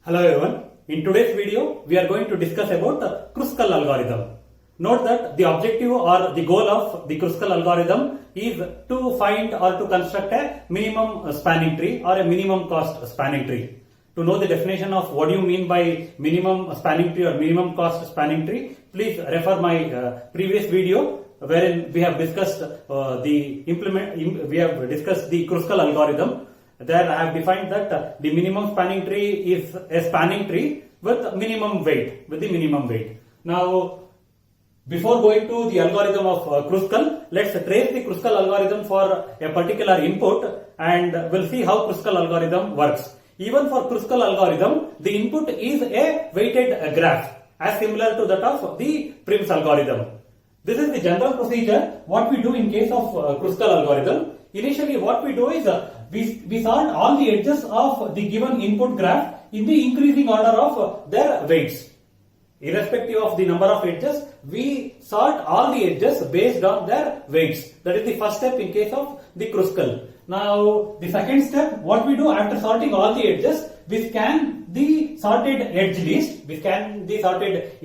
Hello everyone. In today's video, we are going to discuss about the Kruskal algorithm. Note that the objective or the goal of the Kruskal algorithm is to find or to construct a minimum spanning tree or a minimum cost spanning tree. To know the definition of what do you mean by minimum spanning tree or minimum cost spanning tree, please refer my previous video wherein we have discussed the Kruskal algorithm. There I have defined that the minimum spanning tree is a spanning tree with minimum weight, Now, before going to the algorithm of Kruskal, let's trace the Kruskal algorithm for a particular input and we'll see how Kruskal algorithm works. Even for Kruskal algorithm, the input is a weighted graph as similar to that of the Prim's algorithm. This is the general procedure. What we do in case of Kruskal algorithm, initially what we do is we sort all the edges of the given input graph in the increasing order of their weights. Irrespective of the number of edges, we sort all the edges based on their weights. That is the first step in case of the Kruskal. Now, the second step, what we do after sorting all the edges, we scan the sorted edge list. Which contains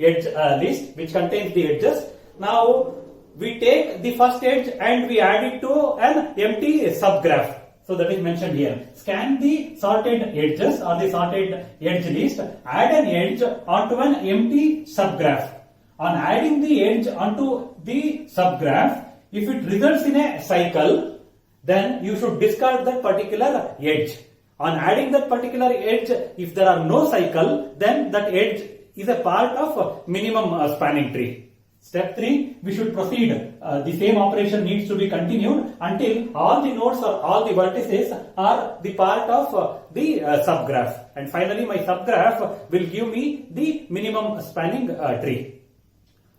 the edges. Now, we take the first edge and we add it to an empty subgraph. So that is mentioned here. Scan the sorted edges or the sorted edge list, add an edge onto an empty subgraph. On adding the edge onto the subgraph, if it results in a cycle, then you should discard that particular edge. On adding that particular edge, if there are no cycle, then that edge is a part of minimum spanning tree. Step 3, we should proceed. The same operation needs to be continued until all the nodes or all the vertices are the part of the subgraph. And finally, my subgraph will give me the minimum spanning tree.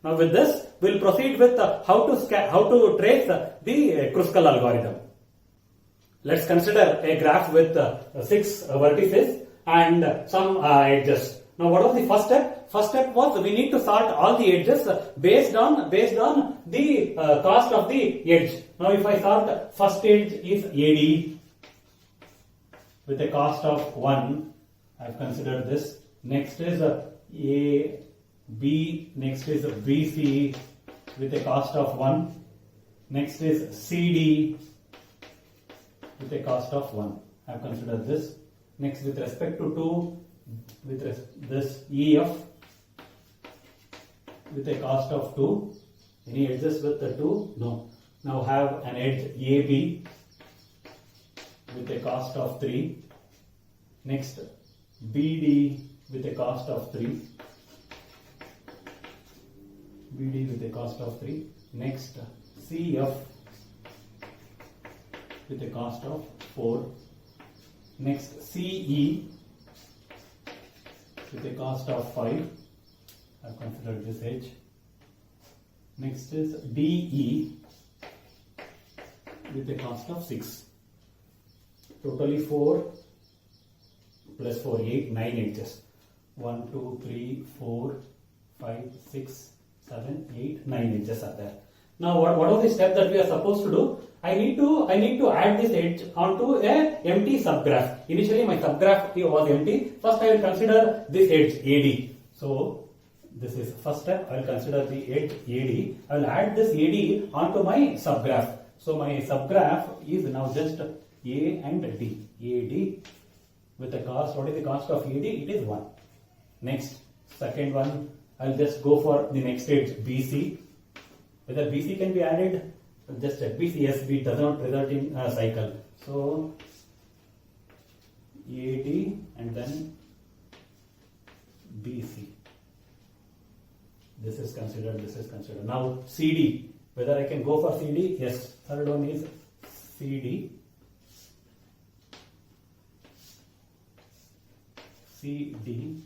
Now, with this, we'll proceed with how to trace the Kruskal algorithm. Let's consider a graph with 6 vertices and some edges. Now, what was the first step? First step was we need to sort all the edges based on the cost of the edge. Now, if I sort first edge is AD with a cost of 1, I have considered this. Next is AB, next is BC with a cost of 1. Next is CD with a cost of 1. I have considered this. Next, with respect to 2, this EF with a cost of 2. Any edges with the 2? No. Now have an edge AB with a cost of 3. Next, BD with a cost of 3. BD with a cost of 3. Next, CF with a cost of 4. Next, CE with a cost of 5. I've considered this edge. Next is DE with a cost of 6. Totally 4 plus 4, 8, 9 edges. 1, 2, 3, 4, 5, 6, 7, 8, 9 edges are there. Now, what was the step that we are supposed to do? I need to add this edge onto a empty subgraph. Initially, my subgraph was empty. First, I will consider this edge AD. So, this is first step. I will consider the edge AD. I will add this AD onto my subgraph. So, my subgraph is now just A and D. AD with the cost. What is the cost of AD? It is 1. Next, second one, I will just go for the next edge BC. Whether BC can be added, just check. BC, yes, B does not result in a cycle. So, AD and then BC. This is considered. Now, CD. Whether I can go for CD? Yes. Third one is CD. CD.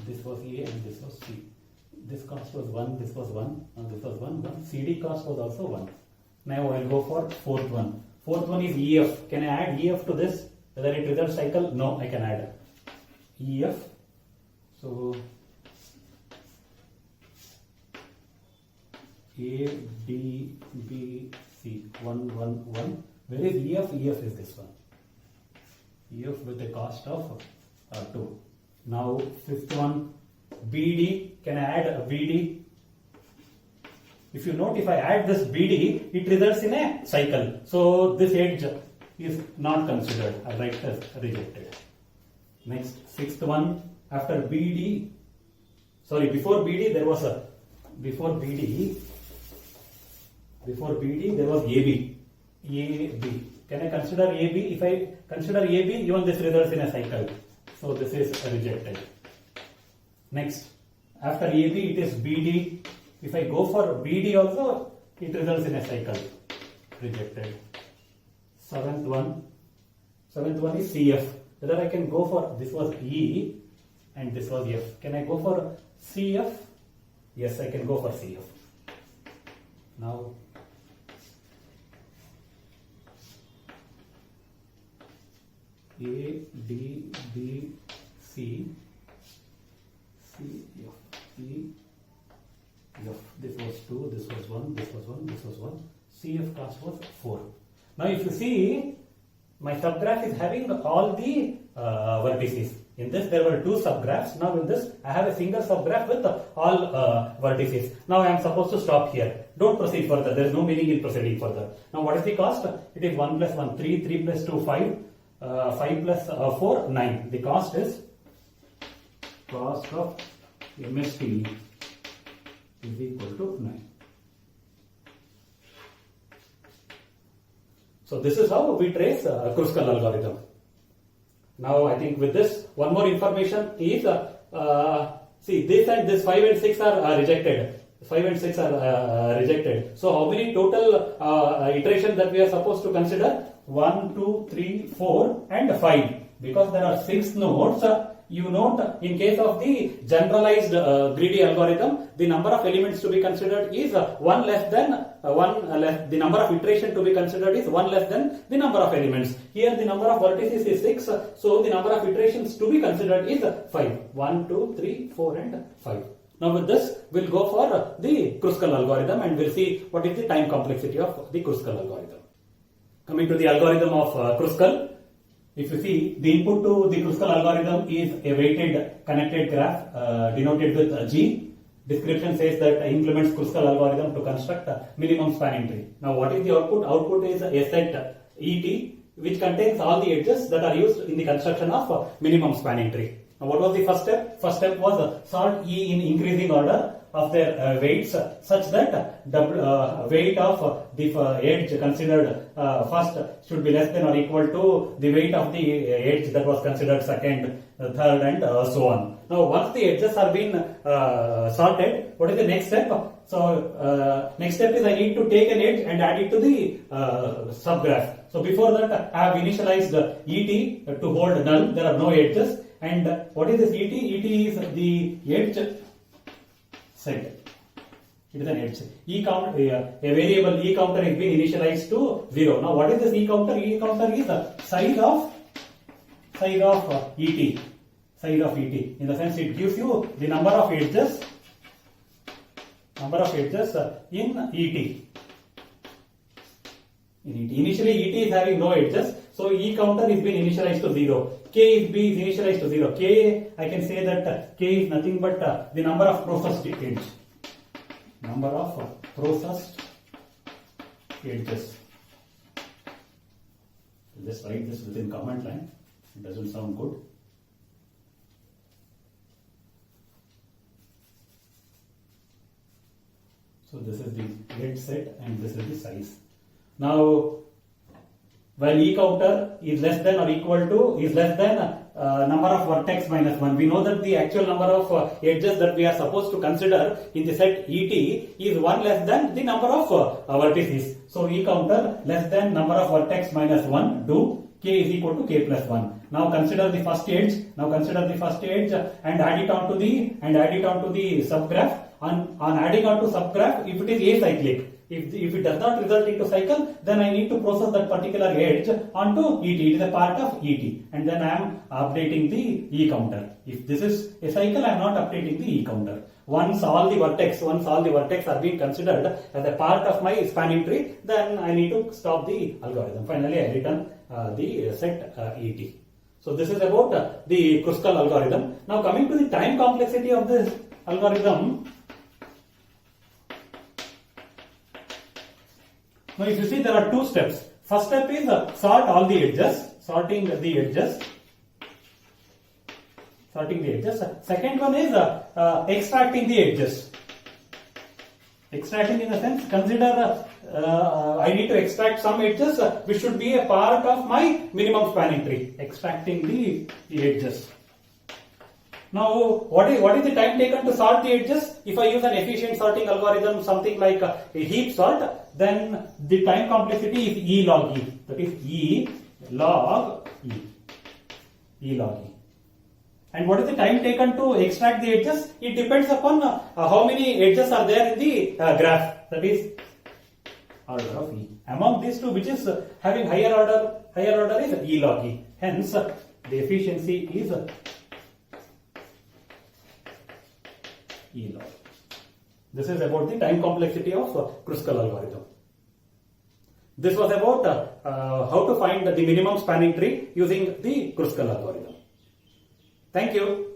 This was A and this was C. This cost was 1, this was 1, and this was 1. CD cost was also 1. Now I will go for fourth one. Fourth one is EF. Can I add EF to this? Whether it results cycle? No, I can add EF. So A, D, B, C. 1, 1, 1. Where is EF? EF is this one. EF with a cost of 2. Now fifth one, BD. Can I add a BD? If you note, if I add this BD, it results in a cycle. So this edge is not considered. I write as rejected. Next, sixth one, after BD, sorry, before BD there was a, before BD there was AB. AB. Can I consider AB? If I consider AB, even this results in a cycle. So this is rejected. Next, after AB it is BD. If I go for BD also, it results in a cycle. Rejected. Seventh one is CF. Whether I can go for, this was E and this was F. Can I go for CF? Yes, I can go for CF. Now, A, D, B, C, C, F, E, F. This was 2, this was 1, this was 1, this was 1. CF cost was 4. Now if you see, my subgraph is having all the vertices. In this there were 2 subgraphs. Now in this I have a single subgraph with all vertices. Now I am supposed to stop here. Don't proceed further. There is no meaning in proceeding further. Now what is the cost? It is 1 plus 1, 3, 3 plus 2, 5, 5 plus 4, 9. The cost is cost of MST is equal to 9. So this is how we trace Kruskal algorithm. Now I think with this, one more information is, see this and this 5 and 6 are rejected. 5 and 6 are rejected. So how many total iterations that we are supposed to consider? 1, 2, 3, 4 and 5. Because there are 6 nodes, you note in case of the generalized greedy algorithm, the number of elements to be considered is 1 less than the number of iteration to be considered is 1 less than the number of elements. Here the number of vertices is 6, so the number of iterations to be considered is 5. 1, 2, 3, 4 and 5. Now with this, we'll go for the Kruskal algorithm and we'll see what is the time complexity of the Kruskal algorithm. Coming to the algorithm of Kruskal, if you see, the input to the Kruskal algorithm is a weighted connected graph denoted with G. Description says that implements Kruskal algorithm to construct a minimum spanning tree. Now what is the output? Output is a set ET which contains all the edges that are used in the construction of minimum spanning tree. Now what was the first step? First step was sort E in increasing order of their weights such that weight of the edge considered first should be less than or equal to the weight of the edge that was considered second, third and so on. Now once the edges are being sorted, what is the next step? So next step is I need to take an edge and add it to the subgraph. So before that I have initialized ET to hold null, there are no edges. And what is this ET? ET is the edge set. It is an edge. E count, a variable E counter is being initialized to 0. Now what is this E counter? E counter is the size of ET. Size of ET. In the sense it gives you the number of edges in ET. Initially ET is having no edges, so E counter is being initialized to 0. K is initialized to 0. K, I can say that K is nothing but the number of processed edge. Number of processed edges. Just write this within comment line. It doesn't sound good. So this is the edge set and this is the size. Now, while E counter is less than or equal to is less than number of vertex minus 1. We know that the actual number of edges that we are supposed to consider in the set ET is 1 less than the number of vertices. So E counter less than number of vertex minus 1 do K is equal to K plus 1. Now consider the first edge. And add it on to the subgraph. On adding on to subgraph, if it is acyclic. If it does not result into cycle, then I need to process that particular edge onto ET. It is a part of ET. And then I am updating the E counter. If this is a cycle, I am not updating the E counter. Once all the vertex are being considered as a part of my spanning tree, then I need to stop the algorithm. Finally, I return the set ET. So this is about the Kruskal algorithm. Now coming to the time complexity of this algorithm. Now if you see, there are two steps. First step is sort all the edges, sorting the edges. Second one is extracting the edges. Extracting in the sense, consider I need to extract some edges which should be a part of my minimum spanning tree. Extracting the edges. Now, what is the time taken to sort the edges? If I use an efficient sorting algorithm, something like a heap sort, then the time complexity is E log E. That is E log E. E log E. And what is the time taken to extract the edges? It depends upon how many edges are there in the graph. That is order of E. Among these two, which is having higher order is E log E. Hence, the efficiency is E log. This is about the time complexity of Kruskal algorithm. This was about how to find the minimum spanning tree using the Kruskal algorithm. Thank you.